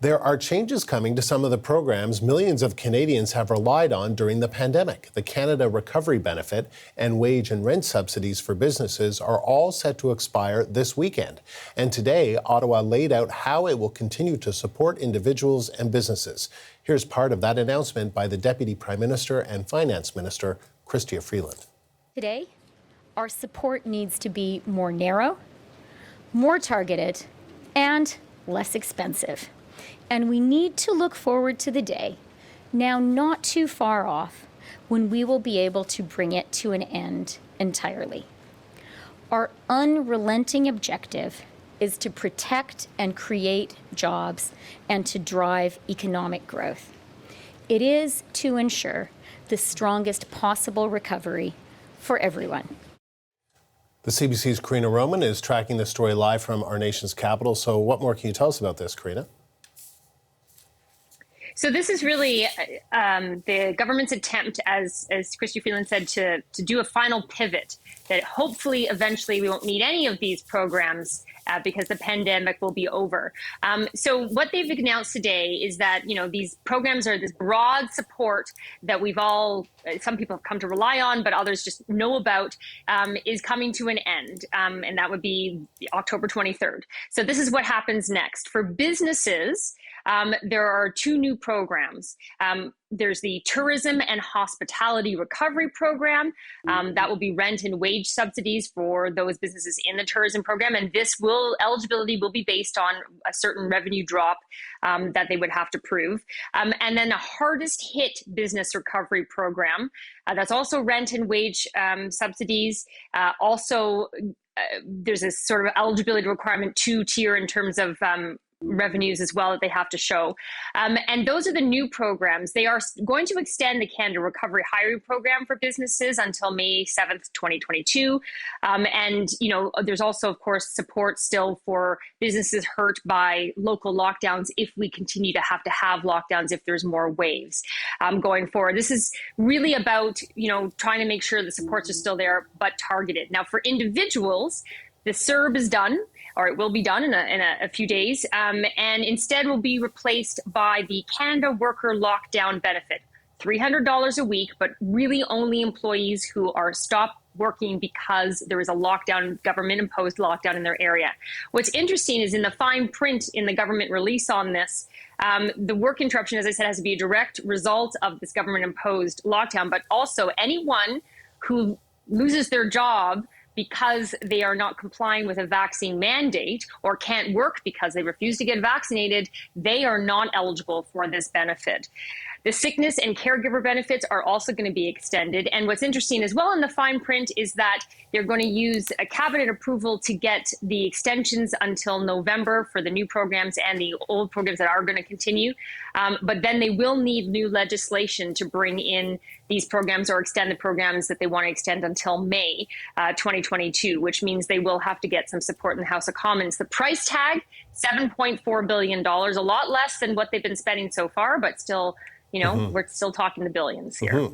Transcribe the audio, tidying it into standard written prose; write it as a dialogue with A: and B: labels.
A: There are changes coming to some of the programs millions of Canadians have relied on during the pandemic. The Canada Recovery Benefit and wage and rent subsidies for businesses are all set to expire this weekend. And today, Ottawa laid out how it will continue to support individuals and businesses. Here's part of that announcement by the Deputy Prime Minister and Finance Minister, Chrystia Freeland.
B: Today, our support needs to be more narrow, more targeted, and less expensive. And we need to look forward to the day, now not too far off, when we will be able to bring it to an end entirely. Our unrelenting objective is to protect and create jobs and to drive economic growth. It is to ensure the strongest possible recovery for everyone.
A: The CBC's Karina Roman is tracking the story live from our nation's capital. So what more can you tell us about this, Karina?
C: So this is really the government's attempt, as Chrystia Freeland said, to do a final pivot that hopefully eventually we won't need any of these programs because the pandemic will be over. So what they've announced today is that, these programs are this broad support that we've all, some people have come to rely on, but others just know about, is coming to an end. And that would be October 23rd. So this is what happens next. For businesses, there are two new programs. There's the Tourism and Hospitality Recovery Program. That will be rent and wage subsidies for those businesses in the tourism program. And eligibility will be based on a certain revenue drop that they would have to prove. And then the hardest hit business recovery program, that's also rent and wage subsidies. There's a sort of eligibility requirement, two-tier in terms of revenues as well that they have to show. And those are the new programs. They are going to extend the Canada Recovery Hiring Program for businesses until May 7th, 2022. And, there's also, of course, support still for businesses hurt by local lockdowns if we continue to have lockdowns, if there's more waves going forward. This is really about, trying to make sure the supports are still there, but targeted. Now, for individuals, the CERB is done, or it will be done in a few days, and instead will be replaced by the Canada Worker Lockdown Benefit, $300 a week, but really only employees who are stopped working because there is a lockdown, government-imposed lockdown in their area. What's interesting is in the fine print in the government release on this, the work interruption, as I said, has to be a direct result of this government-imposed lockdown, but also anyone who loses their job because they are not complying with a vaccine mandate or can't work because they refuse to get vaccinated, they are not eligible for this benefit. The sickness and caregiver benefits are also going to be extended. And what's interesting as well in the fine print is that they're going to use a cabinet approval to get the extensions until November for the new programs and the old programs that are going to continue. But then they will need new legislation to bring in these programs or extend the programs that they want to extend until May 2022, which means they will have to get some support in the House of Commons. The price tag, $7.4 billion, a lot less than what they've been spending so far, but still, we're still talking the billions here.